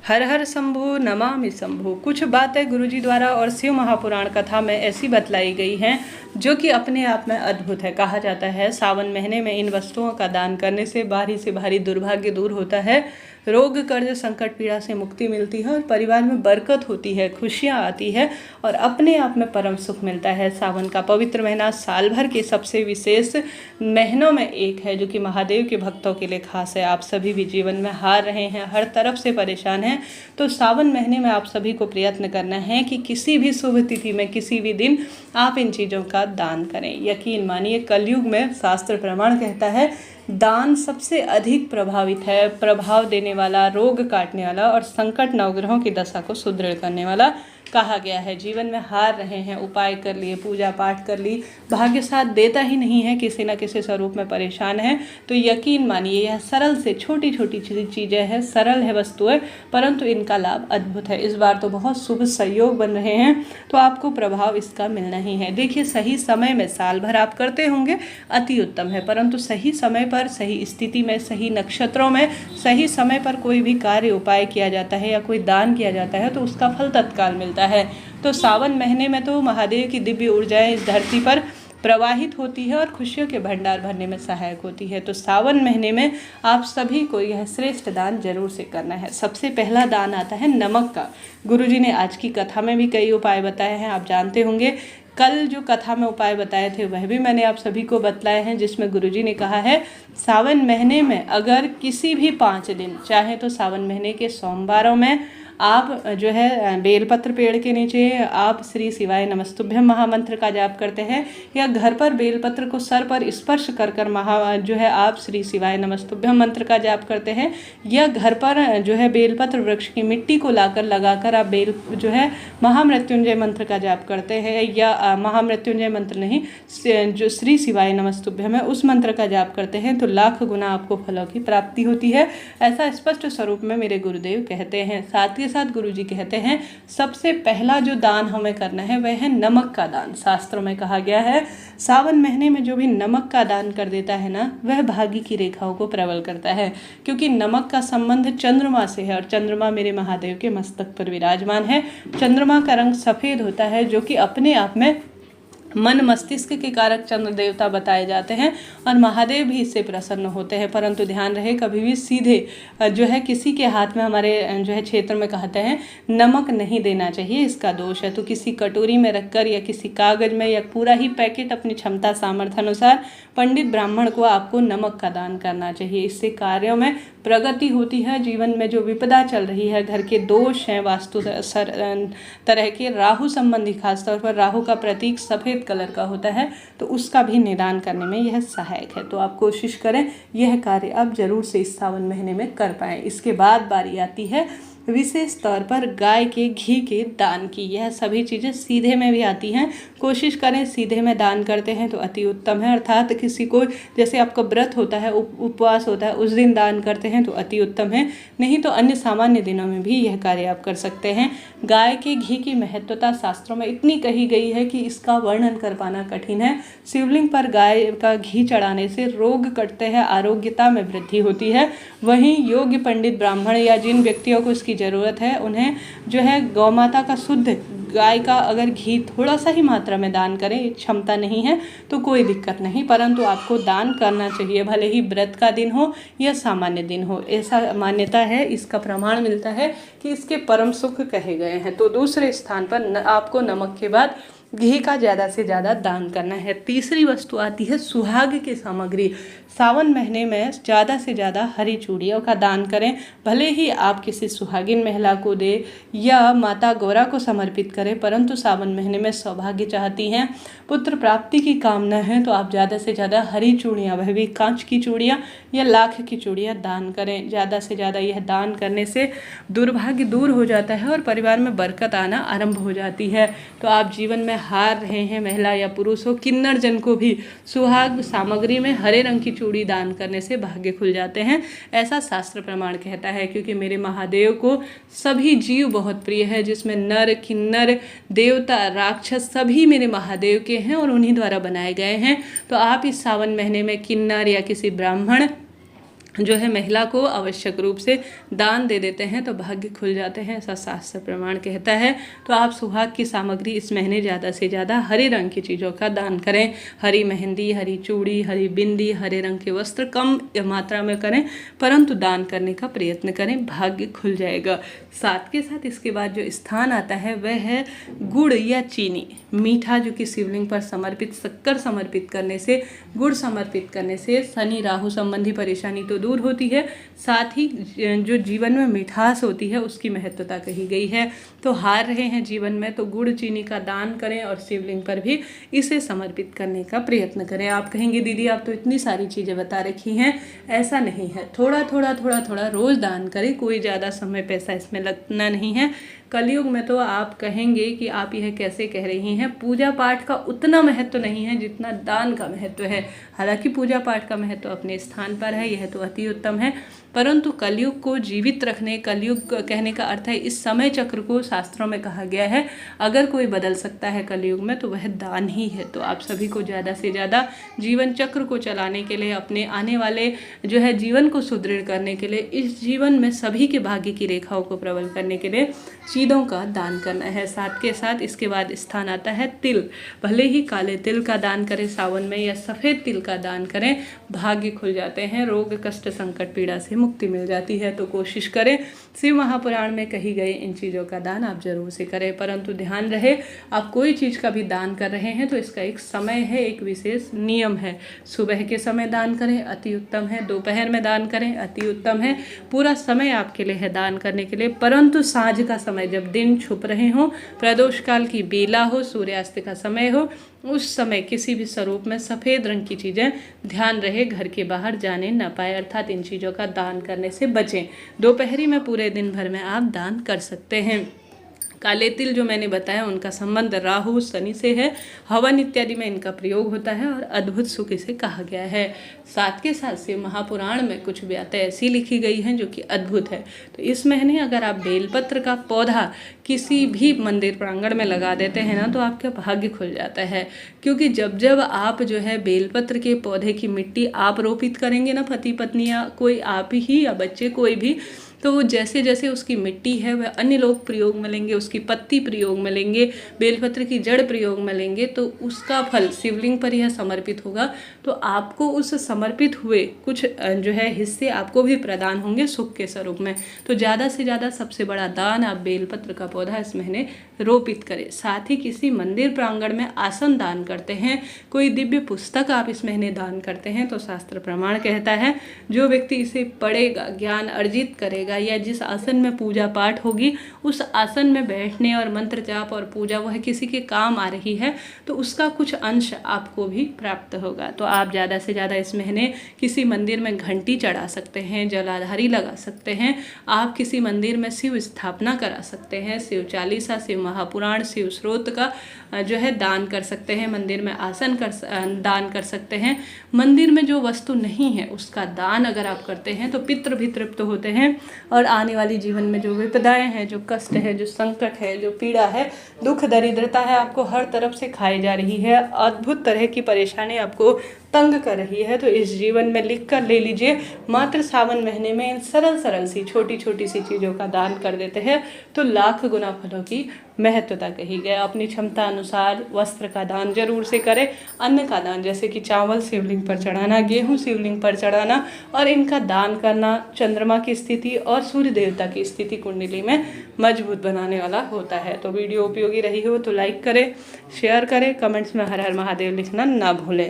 हर हर शंभु नमामि शंभु। कुछ बातें गुरुजी द्वारा और शिव महापुराण कथा में ऐसी बतलाई गई हैं जो कि अपने आप में अद्भुत है। कहा जाता है सावन महीने में इन वस्तुओं का दान करने से भारी दुर्भाग्य दूर होता है, रोग कर्ज संकट पीड़ा से मुक्ति मिलती है और परिवार में बरकत होती है, खुशियाँ आती है और अपने आप में परम सुख मिलता है। सावन का पवित्र महीना साल भर के सबसे विशेष महीनों में एक है जो कि महादेव के भक्तों के लिए खास है। आप सभी भी जीवन में हार रहे हैं, हर तरफ से परेशान हैं, तो सावन महीने में आप सभी को प्रयत्न करना है कि किसी भी शुभ तिथि में किसी भी दिन आप इन चीज़ों का दान करें। यकीन मानिए कलयुग में शास्त्र प्रमाण कहता है दान सबसे अधिक प्रभावित है, प्रभाव देने वाला, रोग काटने वाला और संकट नवग्रहों की दशा को सुदृढ़ करने वाला कहा गया है। जीवन में हार रहे हैं, उपाय कर लिए, पूजा पाठ कर ली, भाग्य साथ देता ही नहीं है, किसी न किसी स्वरूप में परेशान है, तो यकीन मानिए यह सरल से छोटी छोटी चीज़ें हैं, सरल है वस्तुएं, परंतु इनका लाभ अद्भुत है। इस बार तो बहुत शुभ संयोग बन रहे हैं, तो आपको प्रभाव इसका मिलना ही है। देखिए सही समय में, साल भर आप करते होंगे अति उत्तम है, परंतु सही समय पर, सही स्थिति में, सही नक्षत्रों में, सही समय पर कोई भी कार्य उपाय किया जाता है या कोई दान किया जाता है तो उसका फल तत्काल मिलता है। तो सावन महीने में तो महादेव की दिव्य ऊर्जाएं इस धरती पर प्रवाहित होती है और खुशियों के भंडार भरने में सहायक होती है। तो सावन महीने में आप सभी को यह श्रेष्ठ दान जरूर से करना है। सबसे पहला दान आता है नमक का। गुरुजी ने आज की कथा में भी कई उपाय बताए हैं, आप जानते होंगे। कल जो कथा में उपाय बताए थे वह भी मैंने आप सभी को बतलाए हैं, जिसमें गुरुजी ने कहा है सावन महीने में अगर किसी भी 5 दिन, चाहे तो सावन महीने के सोमवारों में आप जो है बेलपत्र पेड़ के नीचे आप श्री शिवाय नमस्तुभ्यम महामंत्र का जाप करते हैं, या घर पर बेलपत्र को सर पर स्पर्श कर जो है आप श्री शिवाय नमस्तुभ्यम मंत्र का जाप करते हैं, या घर पर जो है बेलपत्र वृक्ष की मिट्टी को लगाकर आप जो है महामृत्युंजय मंत्र का जाप करते हैं, या महामृत्युंजय मंत्र नहीं, जो श्री शिवाय नमस्तुभ्यम है उस मंत्र का जाप करते हैं, तो लाख गुना आपको फलों की प्राप्ति होती है। ऐसा स्पष्ट स्वरूप में मेरे गुरुदेव कहते हैं। साथ ही साथ गुरुजी कहते हैं सबसे पहला जो दान हमें करना है वह है नमक का दान। शास्त्रों में कहा गया है सावन महीने में जो भी नमक का दान कर देता है ना, वह भाग्य की रेखाओं को प्रबल करता है, क्योंकि नमक का संबंध चंद्रमा से है और चंद्रमा मेरे महादेव के मस्तक पर विराजमान है। चंद्रमा का रंग सफ़ेद होता है जो कि अपने आप में मन मस्तिष्क के कारक चंद्र देवता बताए जाते हैं और महादेव भी इससे प्रसन्न होते हैं। परंतु ध्यान रहे कभी भी सीधे जो है किसी के हाथ में, हमारे जो है क्षेत्र में कहते हैं नमक नहीं देना चाहिए, इसका दोष है। तो किसी कटोरी में रखकर या किसी कागज में या पूरा ही पैकेट अपनी क्षमता सामर्थ्य अनुसार पंडित ब्राह्मण को आपको नमक का दान करना चाहिए। इससे कार्यों में प्रगति होती है। जीवन में जो विपदा चल रही है, घर के दोष हैं, वास्तु तरह के राहु संबंधी, खासतौर पर राहु का प्रतीक सफ़ेद कलर का होता है, तो उसका भी निदान करने में यह सहायक है। तो आप कोशिश करें यह कार्य आप जरूर से इस सावन महीने में कर पाएँ। इसके बाद बारी आती है विशेष तौर पर गाय के घी के दान की। यह सभी चीज़ें सीधे में भी आती हैं, कोशिश करें सीधे में दान करते हैं तो अति उत्तम है। अर्थात किसी को, जैसे आपका व्रत होता है, उपवास होता है, उस दिन दान करते हैं तो अति उत्तम है, नहीं तो अन्य सामान्य दिनों में भी यह कार्य आप कर सकते हैं। गाय के घी की महत्वता शास्त्रों में इतनी कही गई है कि इसका वर्णन कर पाना कठिन है। शिवलिंग पर गाय का घी चढ़ाने से रोग कटते हैं, आरोग्यता में वृद्धि होती है। वहीं योग्य पंडित ब्राह्मण या जिन व्यक्तियों को इसकी ज़रूरत है उन्हें जो है गौ माता का शुद्ध गाय का अगर घी थोड़ा सा ही मात्रा में दान करें, क्षमता नहीं है तो कोई दिक्कत नहीं, परंतु आपको दान करना चाहिए, भले ही व्रत का दिन हो या सामान्य दिन हो। ऐसा मान्यता है, इसका प्रमाण मिलता है कि इसके परम सुख कहे गए हैं। तो दूसरे स्थान पर आपको नमक के बाद घी का ज़्यादा से ज़्यादा दान करना है। तीसरी वस्तु आती है सुहाग की सामग्री। सावन महीने में ज़्यादा से ज़्यादा हरी चूड़ियों का दान करें, भले ही आप किसी सुहागिन महिला को दे या माता गौरा को समर्पित करें, परंतु सावन महीने में सौभाग्य चाहती हैं, पुत्र प्राप्ति की कामना है, तो आप ज़्यादा से ज़्यादा हरी चूड़ियाँ, वह भी कांच की चूड़ियाँ या लाख की चूड़ियाँ दान करें। ज़्यादा से ज़्यादा यह दान करने से दुर्भाग्य दूर हो जाता है और परिवार में बरकत आना आरंभ हो जाती है। तो आप जीवन में हार रहे हैं, महिला या पुरुष हो, किन्नर जन को भी सुहाग सामग्री में हरे रंग की चूड़ी दान करने से भाग्य खुल जाते हैं, ऐसा शास्त्र प्रमाण कहता है। क्योंकि मेरे महादेव को सभी जीव बहुत प्रिय है, जिसमें नर, किन्नर, देवता, राक्षस सभी मेरे महादेव के हैं और उन्हीं द्वारा बनाए गए हैं। तो आप इस सावन महीने में किन्नर या किसी ब्राह्मण जो है महिला को आवश्यक रूप से दान दे देते हैं तो भाग्य खुल जाते हैं, ऐसा शास्त्र प्रमाण कहता है। तो आप सुहाग की सामग्री इस महीने ज़्यादा से ज़्यादा हरे रंग की चीज़ों का दान करें। हरी मेहंदी, हरी चूड़ी, हरी बिंदी, हरे रंग के वस्त्र कम मात्रा में करें, परंतु दान करने का प्रयत्न करें, भाग्य खुल जाएगा। साथ के साथ इसके बाद जो स्थान आता है वह है गुड़ या चीनी, मीठा, जो कि शिवलिंग पर समर्पित, शक्कर समर्पित करने से, गुड़ समर्पित करने से शनि राहु संबंधी परेशानी तो दूर होती है, साथ ही जो जीवन में मिठास होती है उसकी महत्वता कही गई है। तो हार रहे हैं जीवन में तो गुड़ चीनी का दान करें और शिवलिंग पर भी इसे समर्पित करने का प्रयत्न करें। आप कहेंगे दीदी आप तो इतनी सारी चीज़ें बता रखी हैं, ऐसा नहीं है, थोड़ा थोड़ा रोज़ दान करें, कोई ज़्यादा समय पैसा इसमें लगना नहीं है। कलयुग में तो आप कहेंगे कि आप यह कैसे कह रही हैं, पूजा पाठ का उतना महत्व नहीं है जितना दान का महत्व है। हालांकि पूजा पाठ का महत्व अपने स्थान पर है, यह तो अति उत्तम है, परंतु कलयुग को जीवित रखने, कलयुग कहने का अर्थ है इस समय चक्र को शास्त्रों में कहा गया है अगर कोई बदल सकता है कलयुग में तो वह दान ही है। तो आप सभी को ज़्यादा से ज़्यादा जीवन चक्र को चलाने के लिए, अपने आने वाले जो है जीवन को सुदृढ़ करने के लिए, इस जीवन में सभी के भाग्य की रेखाओं को प्रबल करने के लिए चीज़ों का दान करना है। साथ के साथ इसके बाद स्थान आता है तिल। भले ही काले तिल का दान करें सावन में या सफ़ेद तिल का दान करें, भाग्य खुल जाते हैं, रोग कष्ट संकट पीड़ा से मुक्ति मिल जाती है। तो कोशिश करें, शिव महापुराण में कही गई इन चीज़ों का दान आप जरूर से करें, परंतु ध्यान रहे आप कोई चीज़ का भी दान कर रहे हैं तो इसका एक समय है, एक विशेष नियम है। सुबह के समय दान करें, अति उत्तम है, दोपहर में दान करें, अति उत्तम है, पूरा समय आपके लिए है दान करने के लिए, परंतु सांझ का समय जब दिन छुप रहे हों, प्रदोष काल की बेला हो, सूर्यास्त का समय हो, उस समय किसी भी स्वरूप में सफ़ेद रंग की चीज़ें ध्यान रहे घर के बाहर जाने न पाए, अर्थात इन चीज़ों का दान करने से बचें। दोपहरी में पूरे दिन भर में आप दान कर सकते हैं। काले तिल जो मैंने बताया उनका संबंध राहु शनि से है, हवन इत्यादि में इनका प्रयोग होता है और अद्भुत सुख इसे कहा गया है। साथ के साथ शिव महापुराण में कुछ बातें ऐसी लिखी गई हैं जो कि अद्भुत है। तो इस महीने अगर आप बेलपत्र का पौधा किसी भी मंदिर प्रांगण में लगा देते हैं ना तो आपका भाग्य खुल जाता है, क्योंकि जब जब आप जो है बेलपत्र के पौधे की मिट्टी आप रोपित करेंगे ना, पति पत्नी या कोई आप ही या बच्चे कोई भी, तो वो जैसे जैसे उसकी मिट्टी है वह अन्य लोग प्रयोग में लेंगे, उसकी पत्ती प्रयोग में लेंगे, बेलपत्र की जड़ प्रयोग में लेंगे, तो उसका फल शिवलिंग पर यह समर्पित होगा। तो आपको उस समर्पित हुए कुछ जो है हिस्से आपको भी प्रदान होंगे सुख के स्वरूप में। तो ज़्यादा से ज़्यादा सबसे बड़ा दान आप बेलपत्र का पौधा इस महीने रोपित करें। साथ ही किसी मंदिर प्रांगण में आसन दान करते हैं, कोई दिव्य पुस्तक आप इस महीने दान करते हैं, तो शास्त्र प्रमाण कहता है जो व्यक्ति इसे पढ़ेगा, ज्ञान अर्जित करेगा, या जिस आसन में पूजा पाठ होगी उस आसन में बैठने और मंत्र जाप और पूजा वह किसी के काम आ रही है तो उसका कुछ अंश आपको भी प्राप्त होगा। तो आप ज़्यादा से ज़्यादा इस महीने किसी मंदिर में घंटी चढ़ा सकते हैं, जलाधारी लगा सकते हैं, आप किसी मंदिर में शिव स्थापना करा सकते हैं, शिव चालीसा, शिव महापुराण, शिव स्रोत का जो है दान कर सकते हैं, मंदिर में आसन दान कर सकते हैं। मंदिर में जो वस्तु नहीं है उसका दान अगर आप करते हैं तो पितृ भी तृप्त होते हैं और आने वाली जीवन में जो विपदाएं हैं, जो कष्ट है, जो संकट है, जो पीड़ा है, दुख दरिद्रता है, आपको हर तरफ से खाई जा रही है, अद्भुत तरह की परेशानी आपको तंग कर रही है, तो इस जीवन में लिख कर ले लीजिए। मात्र सावन महीने में इन सरल सी छोटी छोटी सी चीज़ों का दान कर देते हैं तो लाख गुना फलों की महत्वता कही गई। अपनी क्षमता अनुसार वस्त्र का दान जरूर से करें, अन्न का दान जैसे कि चावल शिवलिंग पर चढ़ाना, गेहूं शिवलिंग पर चढ़ाना और इनका दान करना चंद्रमा की स्थिति और सूर्य देवता की स्थिति कुंडली में मजबूत बनाने वाला होता है। तो वीडियो उपयोगी रही हो तो लाइक करें, शेयर करें, कमेंट्स में हर हर महादेव लिखना ना भूलें।